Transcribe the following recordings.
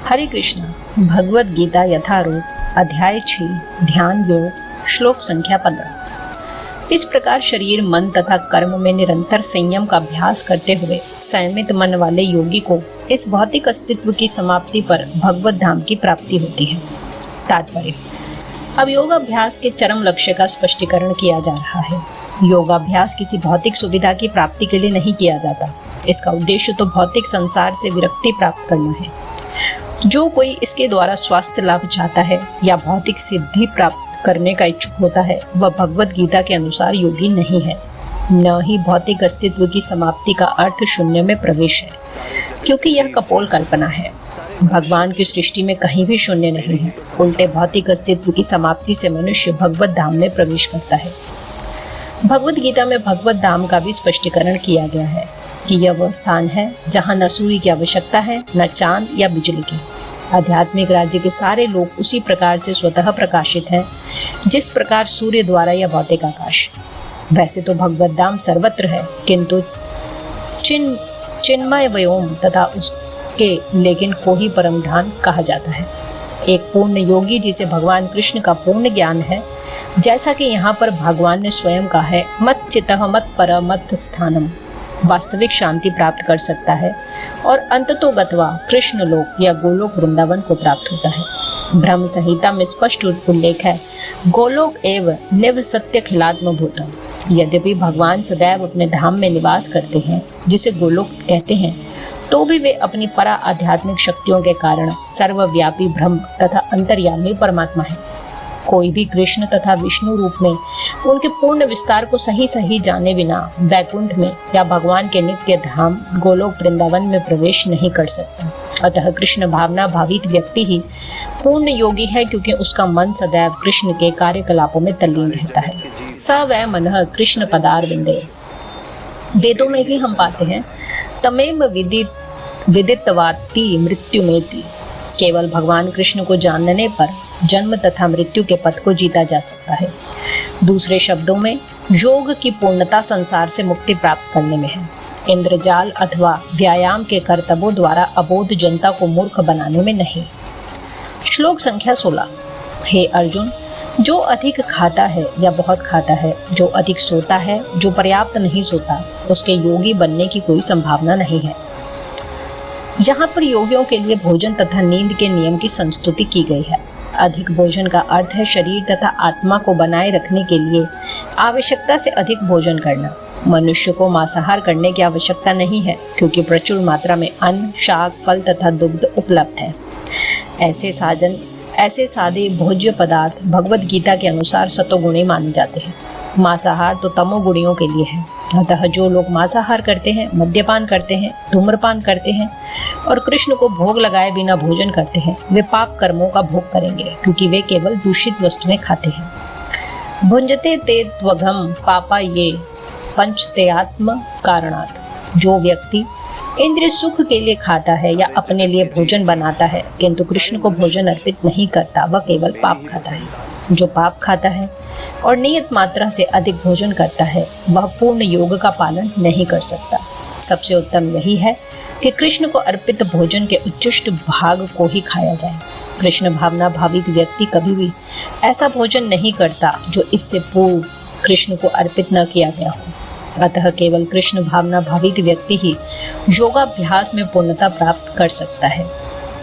हरे कृष्ण। भगवद गीता यथारूप अध्याय 6 ध्यान योग श्लोक संख्या 15। इस प्रकार शरीर मन तथा कर्म में निरंतर संयम का अभ्यास करते हुए संयमित मन वाले योगी को इस भौतिक अस्तित्व की समाप्ति पर भगवत धाम की प्राप्ति होती है। तात्पर्य: अब योगाभ्यास के चरम लक्ष्य का स्पष्टीकरण किया जा रहा है। योगाभ्यास किसी भौतिक सुविधा की प्राप्ति के लिए नहीं किया जाता। इसका उद्देश्य तो भौतिक संसार से विरक्ति प्राप्त करना है। जो कोई इसके द्वारा स्वास्थ्य लाभ चाहता है या भौतिक सिद्धि प्राप्त करने का इच्छुक होता है, वह भगवत गीता के अनुसार योगी नहीं है। न ही भौतिक अस्तित्व की समाप्ति का अर्थ शून्य में प्रवेश है, क्योंकि यह कपोल कल्पना है। भगवान की सृष्टि में कहीं भी शून्य नहीं है। उल्टे भौतिक अस्तित्व की समाप्ति से मनुष्य भगवत धाम में प्रवेश करता है। भगवत गीता में भगवत धाम का भी स्पष्टीकरण किया गया है कि यह वह स्थान है जहाँ न सूर्य की आवश्यकता है, न चांद या बिजली की। आध्यात्मिक राज्य के सारे लोग उसी प्रकार से स्वतः प्रकाशित हैं, जिस प्रकार सूर्य द्वारा या भौतिक आकाश। वैसे तो भगवत धाम सर्वत्र है, किंतु चिन्मय व्योम तथा उसके लेकिन को ही परम धाम कहा जाता है। एक पूर्ण योगी जिसे भगवान कृष्ण का पूर्ण ज्ञान है, जैसा कि यहाँ पर भगवान ने स्वयं कहा है, मत चितः मत पर मत स्थानम, वास्तविक शांति प्राप्त कर सकता है और अंततो गत्वा कृष्ण लोक या गोलोक वृंदावन को प्राप्त होता है। ब्रह्म संहिता में स्पष्ट उल्लेख है, गोलोक एव निव सत्य खिलात्म भूतम। यद्यपि भगवान सदैव अपने धाम में निवास करते हैं, जिसे गोलोक कहते हैं, तो भी वे अपनी परा आध्यात्मिक शक्तियों के कारण सर्वव्यापी ब्रह्म तथा अंतर्यामी परमात्मा है। कोई भी कृष्ण तथा विष्णु रूप में उनके पूर्ण विस्तार को सही जाने बिना वैकुंठ में या भगवान के नित्य धाम गोलोक वृंदावन में प्रवेश नहीं कर सकता। अतः कृष्ण भावना भावित व्यक्ति ही पूर्ण योगी है, क्योंकि उसका मन सदैव कृष्ण के कार्यकलापों में तल्लीन रहता है। स वै मनः कृष्ण पदारविंदे। वेदों में भी हम पाते हैं, तमेव विदितवाति मृत्युमेति। केवल भगवान कृष्ण को जानने पर जन्म तथा मृत्यु के पथ को जीता जा सकता है। दूसरे शब्दों में, योग की पूर्णता संसार से मुक्ति प्राप्त करने में है, इंद्रजाल अथवा व्यायाम के कर्तव्यों द्वारा अबोध जनता को मूर्ख बनाने में नहीं। श्लोक संख्या 16। हे अर्जुन, जो अधिक खाता है या बहुत खाता है, जो अधिक सोता है, जो पर्याप्त नहीं सोता, उसके योगी बनने की कोई संभावना नहीं है। यहाँ पर योगियों के लिए भोजन तथा नींद के नियम की संस्तुति की गई है। अधिक भोजन का अर्थ है शरीर तथा आत्मा को बनाए रखने के लिए आवश्यकता से अधिक भोजन करना। मनुष्य को मांसाहार करने की आवश्यकता नहीं है, क्योंकि प्रचुर मात्रा में अन्न, शाक, फल तथा दुग्ध उपलब्ध है। ऐसे सादे भोज्य पदार्थ भगवत गीता के अनुसार सतोगुणी माने जाते हैं। मांसाहार तो तमोगुणियों के लिए है। अतः जो लोग मांसाहार करते हैं, मद्यपान करते हैं, धूम्रपान करते हैं और कृष्ण को भोग लगाए बिना भोजन करते हैं, वे पाप कर्मों का भोग करेंगे, क्योंकि वे केवल दूषित वस्तुएं खाते हैं। भुंजते ते त्वघम पापा ये पंचत्यात्म कारणात्। जो व्यक्ति इंद्रिय सुख के लिए खाता है या अपने लिए भोजन बनाता है, किंतु कृष्ण को भोजन अर्पित नहीं करता, वह केवल पाप खाता है। जो पाप खाता है और नियत मात्रा से अधिक भोजन करता है, वह पूर्ण योग का पालन नहीं कर सकता। सबसे उत्तम यही है कि कृष्ण को अर्पित भोजन के उच्चिष्ट भाग को ही खाया जाए। कृष्ण भावना भावित व्यक्ति कभी भी ऐसा भोजन नहीं करता जो इससे पूर्व कृष्ण को अर्पित न किया गया हो। अतः केवल कृष्ण भावना भावित व्यक्ति ही योगाभ्यास में पूर्णता प्राप्त कर सकता है।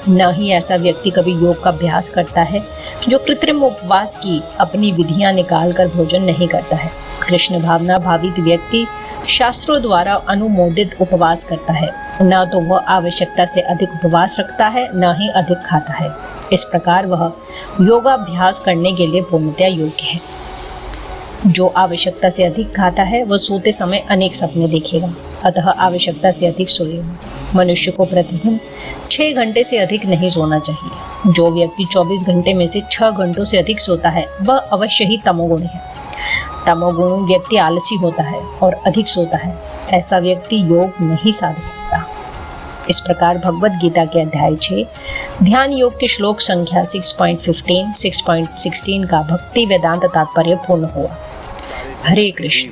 न ही ऐसा व्यक्ति कभी योग का अभ्यास करता है जो कृत्रिम उपवास की अपनी विधियां निकालकर भोजन नहीं करता है। कृष्ण भावना भावित व्यक्ति शास्त्रों द्वारा अनुमोदित उपवास करता है। न तो वह आवश्यकता से अधिक उपवास रखता है, न ही अधिक खाता है। इस प्रकार वह योगाभ्यास करने के लिए पूर्णतया योग्य है। जो आवश्यकता से अधिक खाता है, वह सोते समय अनेक सपने देखेगा, अतः आवश्यकता से अधिक सोएगा। मनुष्य को प्रतिदिन 6 घंटे से अधिक नहीं सोना चाहिए। जो व्यक्ति 24 घंटे में से 6 घंटों से अधिक सोता है, वह अवश्य ही तमोगुणी है। तमोगुणी व्यक्ति आलसी होता है और अधिक सोता है। ऐसा व्यक्ति योग नहीं साध सकता। इस प्रकार भगवत गीता के अध्याय 6 ध्यान योग के श्लोक संख्या 6.15, 6.16 का भक्ति वेदांत तात्पर्य पूर्ण हुआ। हरे कृष्ण।